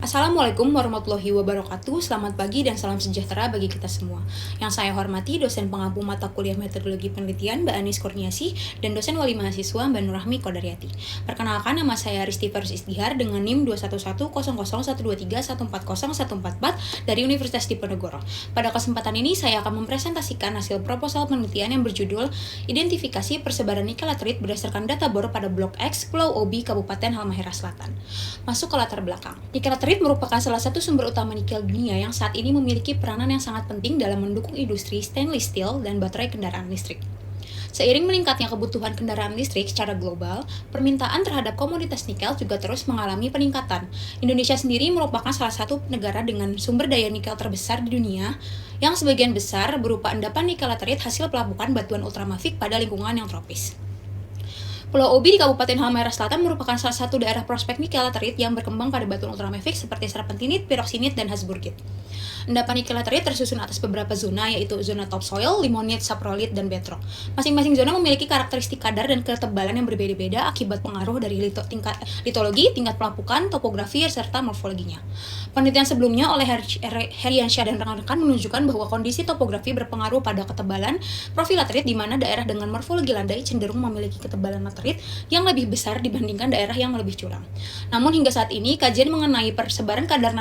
Assalamualaikum warahmatullahi wabarakatuh. Selamat pagi dan salam sejahtera bagi kita semua. Yang saya hormati dosen pengampu mata kuliah metodologi penelitian Mbak Anis Kurniasi dan dosen wali mahasiswa Mbak Nurrahmi Qodaryati. Perkenalkan, nama saya Risti Farus Istihar dengan NIM 211001231401444 dari Universitas Diponegoro. Pada kesempatan ini saya akan mempresentasikan hasil proposal penelitian yang berjudul Identifikasi Persebaran Nikel Laterit berdasarkan data bor pada Blok X, Pulau Obi, Kabupaten Halmahera Selatan. Masuk ke latar belakang. Nikel laterit merupakan salah satu sumber utama nikel dunia yang saat ini memiliki peranan yang sangat penting dalam mendukung industri stainless steel dan baterai kendaraan listrik. Seiring meningkatnya kebutuhan kendaraan listrik secara global, permintaan terhadap komoditas nikel juga terus mengalami peningkatan. Indonesia sendiri merupakan salah satu negara dengan sumber daya nikel terbesar di dunia, yang sebagian besar berupa endapan nikel laterit hasil pelapukan batuan ultramafik pada lingkungan yang tropis. Pulau Obi di Kabupaten Halmahera Selatan merupakan salah satu daerah prospek nikel laterit yang berkembang pada batuan ultramafik seperti serpentinit, piroksinit, dan hasburgit. Endapan nikel laterit tersusun atas beberapa zona, yaitu zona topsoil, limonit, saprolit, dan bedrock. Masing-masing zona memiliki karakteristik kadar dan ketebalan yang berbeda-beda akibat pengaruh dari tingkat litologi, tingkat pelapukan, topografi, serta morfologinya. Penelitian sebelumnya oleh Heriansyah dan rekan-rekan menunjukkan bahwa kondisi topografi berpengaruh pada ketebalan profil laterit, di mana daerah dengan morfologi landai cenderung memiliki ketebalan laterit yang lebih besar dibandingkan daerah yang lebih curam. Namun hingga saat ini, kajian mengenai persebaran kadar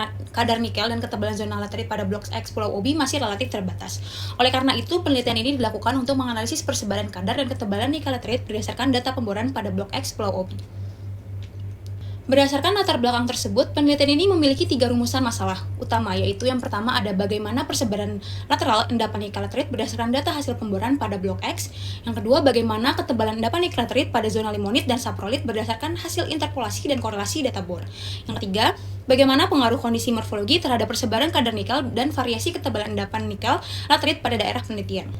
nikel dan ketebalan zona laterit pada Blok X Pulau Obi masih relatif terbatas. Oleh karena itu, penelitian ini dilakukan untuk menganalisis persebaran kadar dan ketebalan nikel laterit berdasarkan data pemboran pada Blok X Pulau Obi. Berdasarkan latar belakang tersebut, penelitian ini memiliki 3 rumusan masalah utama, yaitu yang pertama ada bagaimana persebaran lateral endapan nikel laterit berdasarkan data hasil pemboran pada Blok X, yang kedua bagaimana ketebalan endapan nikel laterit pada zona limonit dan saprolit berdasarkan hasil interpolasi dan korelasi data bor, yang ketiga bagaimana pengaruh kondisi morfologi terhadap persebaran kadar nikel dan variasi ketebalan endapan nikel laterit pada daerah penelitian.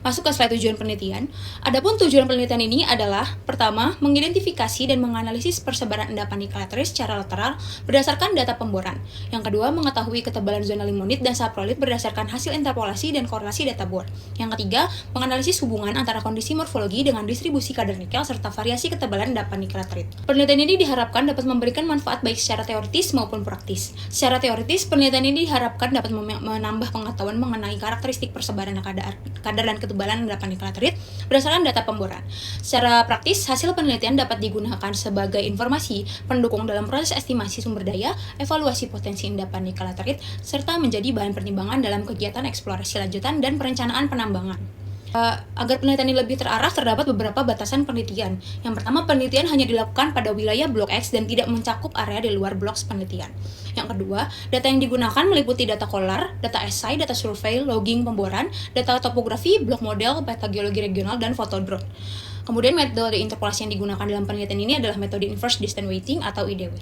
Masuk ke slide tujuan penelitian. Adapun tujuan penelitian ini adalah pertama, mengidentifikasi dan menganalisis persebaran endapan nikel laterit secara lateral berdasarkan data pemboran. Yang kedua, mengetahui ketebalan zona limonit dan saprolit berdasarkan hasil interpolasi dan korelasi data bor. Yang ketiga, menganalisis hubungan antara kondisi morfologi dengan distribusi kadar nikel serta variasi ketebalan endapan nikel laterit. Penelitian ini diharapkan dapat memberikan manfaat baik secara teoritis maupun praktis. Secara teoritis, penelitian ini diharapkan dapat menambah pengetahuan mengenai karakteristik persebaran kadar dan ketebalan endapan nikel laterit berdasarkan data pemboran. Secara praktis, hasil penelitian dapat digunakan sebagai informasi pendukung dalam proses estimasi sumber daya, evaluasi potensi endapan nikel laterit, serta menjadi bahan pertimbangan dalam kegiatan eksplorasi lanjutan dan perencanaan penambangan. Agar penelitian ini lebih terarah, terdapat beberapa batasan penelitian. Yang pertama, penelitian hanya dilakukan pada wilayah Blok X dan tidak mencakup area di luar blok penelitian. Yang kedua, data yang digunakan meliputi data kolar, data SI, data survei, logging pemboran, data topografi, blok model, peta geologi regional, dan foto drone. Kemudian metode interpolasi yang digunakan dalam penelitian ini adalah metode inverse distance weighting atau IDW.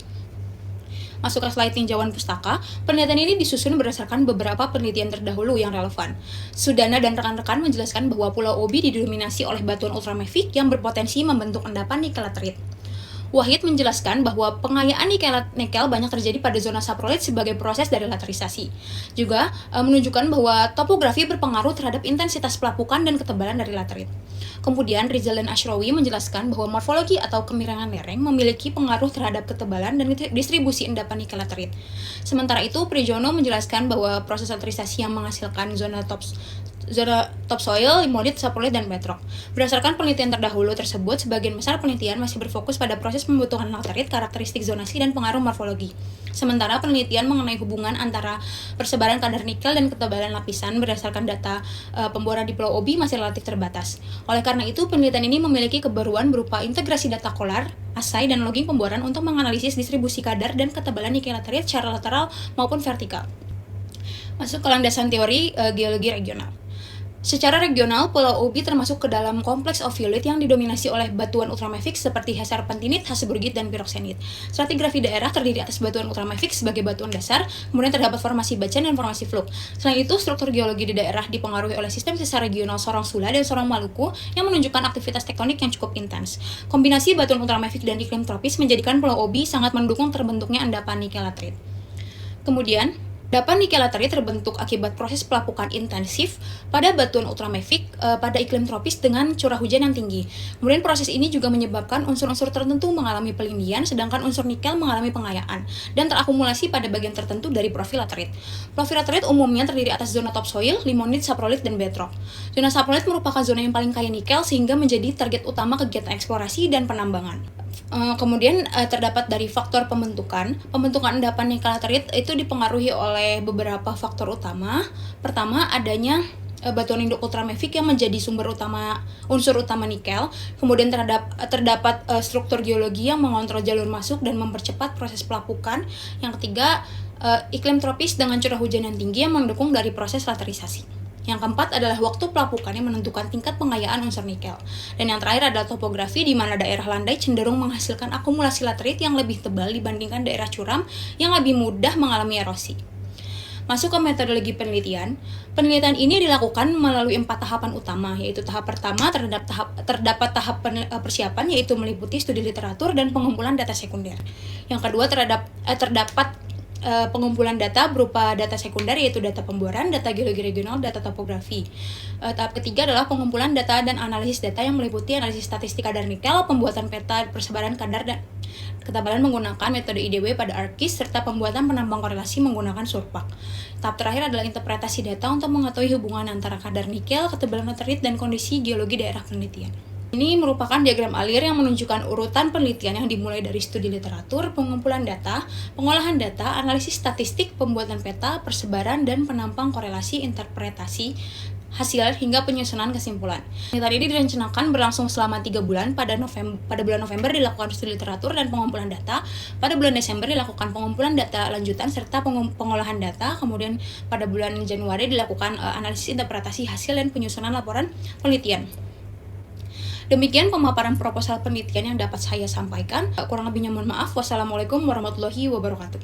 Masuk ke slide tinjauan pustaka, penelitian ini disusun berdasarkan beberapa penelitian terdahulu yang relevan. Sudana dan rekan-rekan menjelaskan bahwa Pulau Obi didominasi oleh batuan ultramafik yang berpotensi membentuk endapan nikel laterit. Wahid menjelaskan bahwa pengayaan nikel banyak terjadi pada zona saprolit sebagai proses dari laterisasi. Juga menunjukkan bahwa topografi berpengaruh terhadap intensitas pelapukan dan ketebalan dari laterit. Kemudian Rizal dan Ashrawi menjelaskan bahwa morfologi atau kemiringan lereng memiliki pengaruh terhadap ketebalan dan distribusi endapan nikel laterit. Sementara itu, Prijono menjelaskan bahwa proses laterisasi yang menghasilkan zona topsoil, limonit, saprolit, dan bedrock. Berdasarkan penelitian terdahulu tersebut, sebagian besar penelitian masih berfokus pada proses pembentukan laterit, karakteristik zonasi, dan pengaruh morfologi. Sementara penelitian mengenai hubungan antara persebaran kadar nikel dan ketebalan lapisan berdasarkan data pemboran di Pulau Obi masih relatif terbatas. Oleh karena itu, penelitian ini memiliki kebaruan berupa integrasi data kolar, ASAI, dan logging pemboran untuk menganalisis distribusi kadar dan ketebalan nikel laterit secara lateral maupun vertikal. Masuk ke landasan teori geologi regional. Secara regional, Pulau Obi termasuk ke dalam kompleks ophiolite yang didominasi oleh batuan ultramafik seperti serpentinit, hasburgit, dan piroksenit. Stratigrafi daerah terdiri atas batuan ultramafik sebagai batuan dasar, kemudian terdapat formasi bacan dan formasi fluk. Selain itu, struktur geologi di daerah dipengaruhi oleh sistem sesar regional Sorong Sula dan Sorong Maluku yang menunjukkan aktivitas tektonik yang cukup intens. Kombinasi batuan ultramafik dan iklim tropis menjadikan Pulau Obi sangat mendukung terbentuknya endapan nikel laterit. Kemudian, Endapan nikel laterit terbentuk akibat proses pelapukan intensif pada batuan ultramafic pada iklim tropis dengan curah hujan yang tinggi. Kemudian proses ini juga menyebabkan unsur-unsur tertentu mengalami pelindian, sedangkan unsur nikel mengalami pengayaan dan terakumulasi pada bagian tertentu dari profil laterit. Profil laterit umumnya terdiri atas zona topsoil, limonit, saprolit, dan bedrock. Zona saprolit merupakan zona yang paling kaya nikel sehingga menjadi target utama kegiatan eksplorasi dan penambangan. Kemudian terdapat dari faktor pembentukan endapan nikel laterit itu dipengaruhi oleh beberapa faktor utama. Pertama, adanya batuan induk ultramafic yang menjadi unsur utama nikel. Kemudian terdapat struktur geologi yang mengontrol jalur masuk dan mempercepat proses pelapukan. Yang ketiga, iklim tropis dengan curah hujan yang tinggi yang mendukung dari proses laterisasi. Yang keempat adalah waktu pelapukan yang menentukan tingkat pengayaan unsur nikel. Dan yang terakhir adalah topografi, di mana daerah landai cenderung menghasilkan akumulasi laterit yang lebih tebal dibandingkan daerah curam yang lebih mudah mengalami erosi. Masuk ke metodologi penelitian. Penelitian ini dilakukan melalui 4 tahapan utama, yaitu tahap pertama terdapat tahap persiapan, yaitu meliputi studi literatur dan pengumpulan data sekunder. Yang kedua terdapat pengumpulan data berupa data sekunder, yaitu data pemboran, data geologi regional, data topografi. Tahap ketiga adalah pengumpulan data dan analisis data yang meliputi analisis statistik kadar nikel, pembuatan peta persebaran kadar dan ketebalan menggunakan metode IDW pada ArcGIS, serta pembuatan penambang korelasi menggunakan Surpak. Tahap terakhir adalah interpretasi data untuk mengetahui hubungan antara kadar nikel, ketebalan laterit, dan kondisi geologi daerah penelitian. Ini merupakan diagram alir yang menunjukkan urutan penelitian yang dimulai dari studi literatur, pengumpulan data, pengolahan data, analisis statistik, pembuatan peta, persebaran, dan penampang korelasi, interpretasi hasil hingga penyusunan kesimpulan. Penelitian ini direncanakan berlangsung selama 3 bulan. Pada bulan November dilakukan studi literatur dan pengumpulan data. Pada bulan Desember dilakukan pengumpulan data lanjutan serta pengolahan data. Kemudian pada bulan Januari dilakukan analisis interpretasi hasil dan penyusunan laporan penelitian. Demikian pemaparan proposal penelitian yang dapat saya sampaikan. Kurang lebihnya mohon maaf. Wassalamualaikum warahmatullahi wabarakatuh.